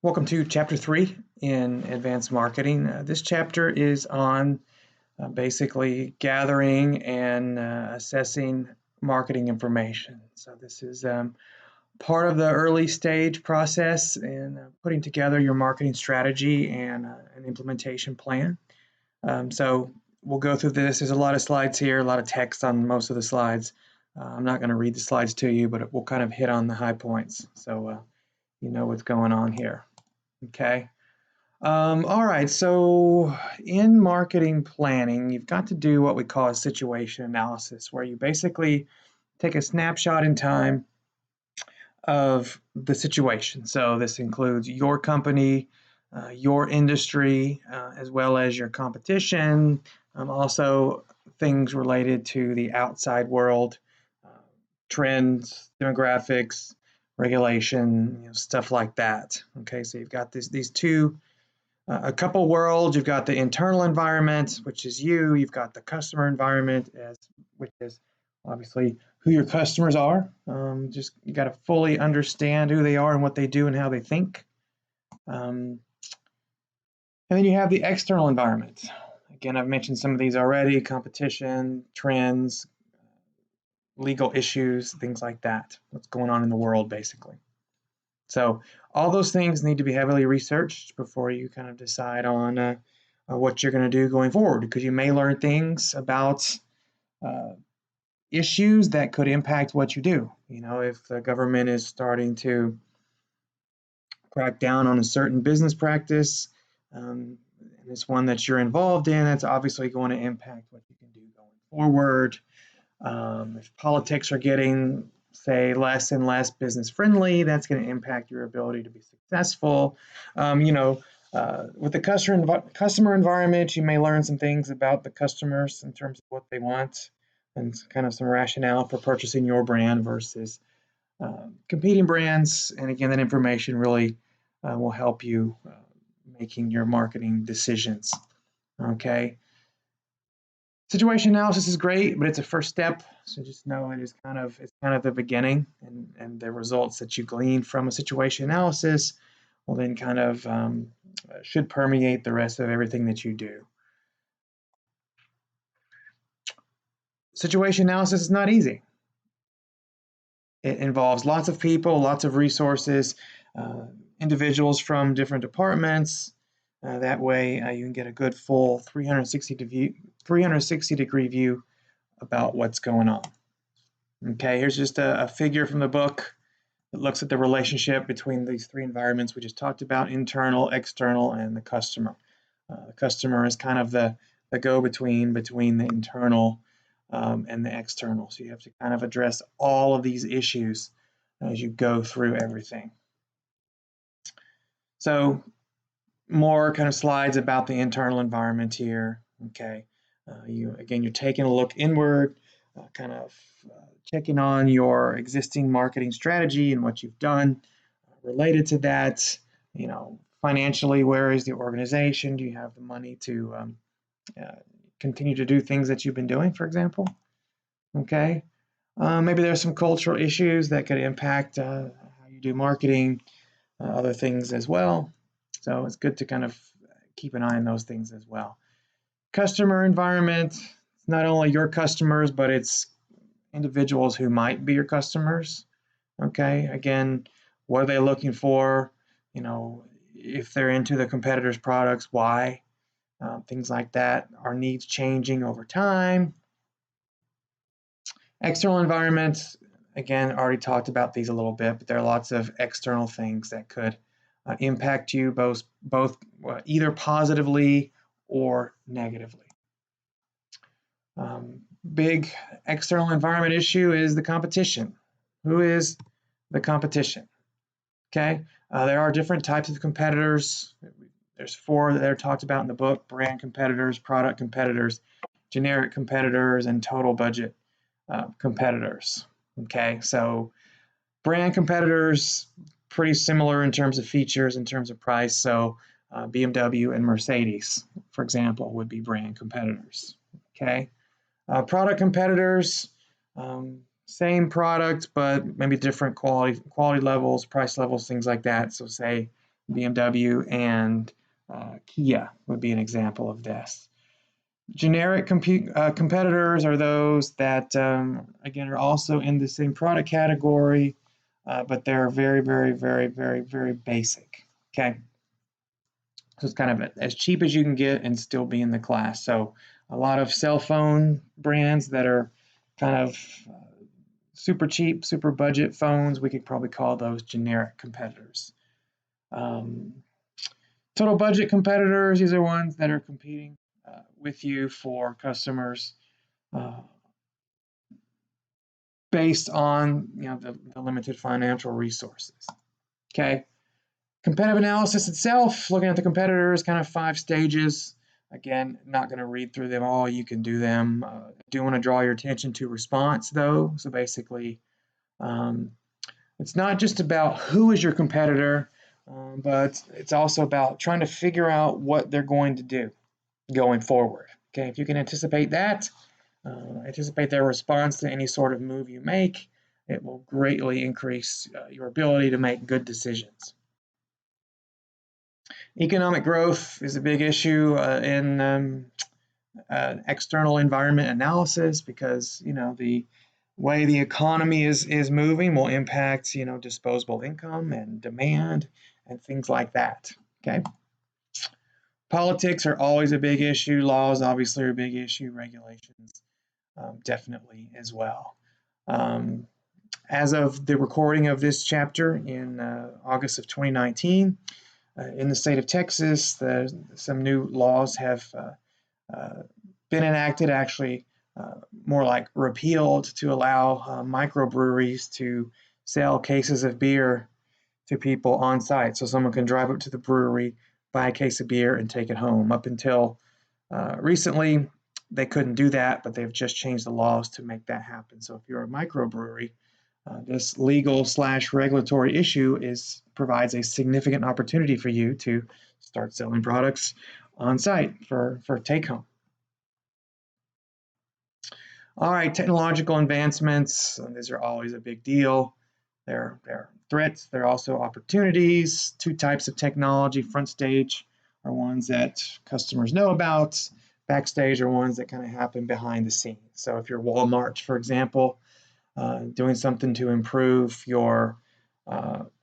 Welcome to Chapter 3 in Advanced Marketing. This chapter is on basically gathering and assessing marketing information. So this is part of the early stage process in putting together your marketing strategy and an implementation plan. So we'll go through this. There's a lot of slides here, a lot of text on most of the slides. I'm not going to read the slides to you, but we'll kind of hit on the high points so you know what's going on here. Okay. All right. So in marketing planning, you've got to do what we call a situation analysis, where you basically take a snapshot in time of the situation. So this includes your company, your industry, as well as your competition, also things related to the outside world, uh, trends, demographics, regulation, stuff like that. Okay, so you've got these two, a couple worlds. You've got the internal environment, which is you. You've got the customer environment, which is obviously who your customers are. Just you got to fully understand who they are and what they do and how they think. And then you have the external environment. Again, I've mentioned some of these already: competition, trends, legal issues, things like that. What's going on in the world, basically. So all those things need to be heavily researched before you kind of decide on what you're going to do going forward, because you may learn things about issues that could impact what you do. If the government is starting to crack down on a certain business practice, and it's one that you're involved in, that's obviously going to impact what you can do going forward. If politics are getting, say, less and less business friendly, that's going to impact your ability to be successful. With the customer environment, you may learn some things about the customers in terms of what they want and kind of some rationale for purchasing your brand versus competing brands. And again, that information really will help you making your marketing decisions. Okay. Situation analysis is great, but it's a first step. So just know it's kind of the beginning, and the results that you glean from a situation analysis will then kind of should permeate the rest of everything that you do. Situation analysis is not easy. It involves lots of people, lots of resources, individuals from different departments. That way you can get a good full 360-degree view about what's going on. Okay, here's just a figure from the book that looks at the relationship between these three environments we just talked about: internal, external, and the customer. The customer is kind of the go-between between the internal and the external. So you have to kind of address all of these issues as you go through everything. So more kind of slides about the internal environment here. Okay, you're taking a look inward, kind of checking on your existing marketing strategy and what you've done related to that. Financially, where is the organization? Do you have the money to continue to do things that you've been doing, for example? Okay, maybe there's some cultural issues that could impact how you do marketing, other things as well. So it's good to kind of keep an eye on those things as well. Customer environment, it's not only your customers, but it's individuals who might be your customers. Okay, again, what are they looking for? If they're into the competitors' products, why? Things like that. Are needs changing over time? External environment, again, already talked about these a little bit, but there are lots of external things that could impact you both either positively or negatively. Big external environment issue is the competition. Who is the competition? Okay, there are different types of competitors. There's 4 that are talked about in the book: brand competitors, product competitors, generic competitors, and total budget competitors. Okay, so brand competitors, pretty similar in terms of features, in terms of price. So BMW and Mercedes, for example, would be brand competitors. Okay, product competitors, same product, but maybe different quality levels, price levels, things like that. So say BMW, and Kia would be an example of this. Generic competitors are those that, again, are also in the same product category, but they're very, very, very, very, very basic. Okay. So it's kind of as cheap as you can get and still be in the class. So a lot of cell phone brands that are kind of super cheap, super budget phones, we could probably call those generic competitors. Total budget competitors, these are ones that are competing with you for customers based on the limited financial resources. Okay. Competitive analysis itself, looking at the competitors, kind of 5 stages. Again, not going to read through them all. You can do them. I do want to draw your attention to response, though. So basically, it's not just about who is your competitor, but it's also about trying to figure out what they're going to do going forward. Okay, if you can anticipate that, anticipate their response to any sort of move you make, it will greatly increase your ability to make good decisions. Economic growth is a big issue in external environment analysis because the way the economy is moving will impact disposable income and demand and things like that. Okay. Politics are always a big issue. Laws obviously are a big issue. Regulations definitely as well. As of the recording of this chapter in August of 2019, in the state of Texas, some new laws have been enacted, actually more like repealed, to allow microbreweries to sell cases of beer to people on site. So someone can drive up to the brewery, buy a case of beer, and take it home. Up until recently, they couldn't do that, but they've just changed the laws to make that happen. So if you're a microbrewery, this legal/regulatory issue provides a significant opportunity for you to start selling products on site for take home. All right, technological advancements, these are always a big deal. They're threats, they're also opportunities. 2 types of technology. Front stage are ones that customers know about. Backstage are ones that kind of happen behind the scenes. So if you're Walmart, for example, doing something to improve your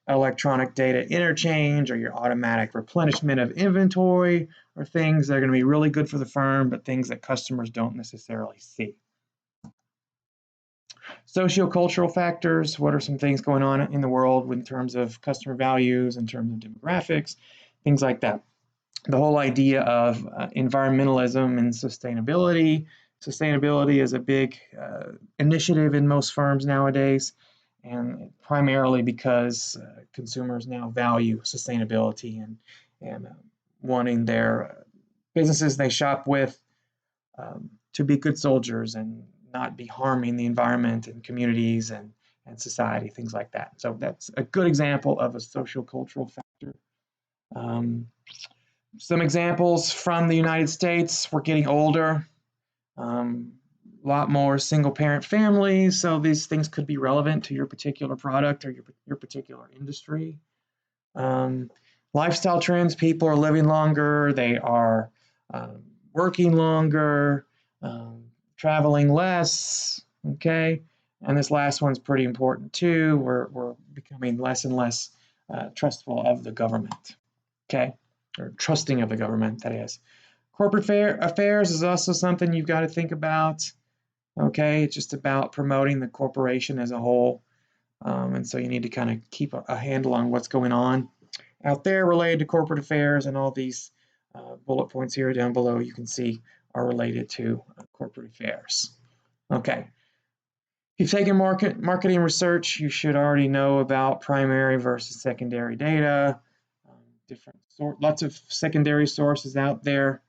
electronic data interchange or your automatic replenishment of inventory, or things that are going to be really good for the firm, but things that customers don't necessarily see. Sociocultural factors, what are some things going on in the world in terms of customer values, in terms of demographics, things like that. The whole idea of environmentalism and sustainability. Sustainability is a big initiative in most firms nowadays, and primarily because consumers now value sustainability and wanting their businesses they shop with to be good soldiers and not be harming the environment and communities and society, things like that. So that's a good example of a social cultural factor. Some examples from the United States: we're getting older. A lot more single parent families, so these things could be relevant to your particular product or your particular industry. Lifestyle trends: people are living longer, they are working longer, traveling less, okay? And this last one's pretty important too. We're becoming less and less trustful of the government, okay? Or trusting of the government, that is. Corporate affairs is also something you've got to think about. Okay, it's just about promoting the corporation as a whole. And so you need to kind of keep a handle on what's going on out there related to corporate affairs, and all these bullet points here down below you can see are related to corporate affairs. Okay. If you've taken marketing research, you should already know about primary versus secondary data. Lots of secondary sources out there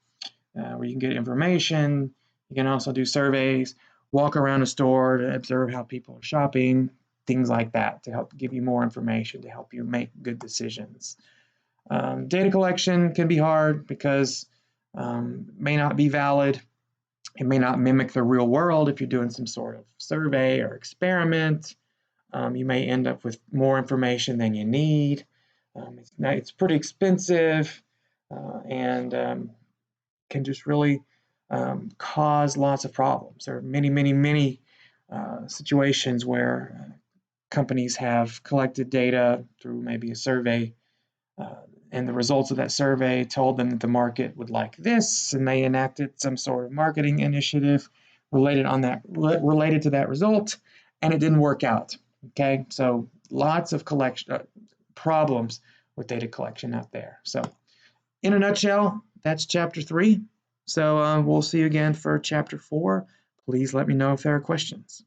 where you can get information. You can also do surveys, walk around a store to observe how people are shopping, things like that, to help give you more information, to help you make good decisions. Data collection can be hard because it may not be valid. It may not mimic the real world. If you're doing some sort of survey or experiment, you may end up with more information than you need. It's pretty expensive and can just really cause lots of problems. There are many situations where companies have collected data through maybe a survey, and the results of that survey told them that the market would like this, and they enacted some sort of marketing initiative related to that result, and it didn't work out. Okay, so lots of problems with data collection out there. So, in a nutshell, that's chapter 3. So we'll see you again for chapter 4. Please let me know if there are questions.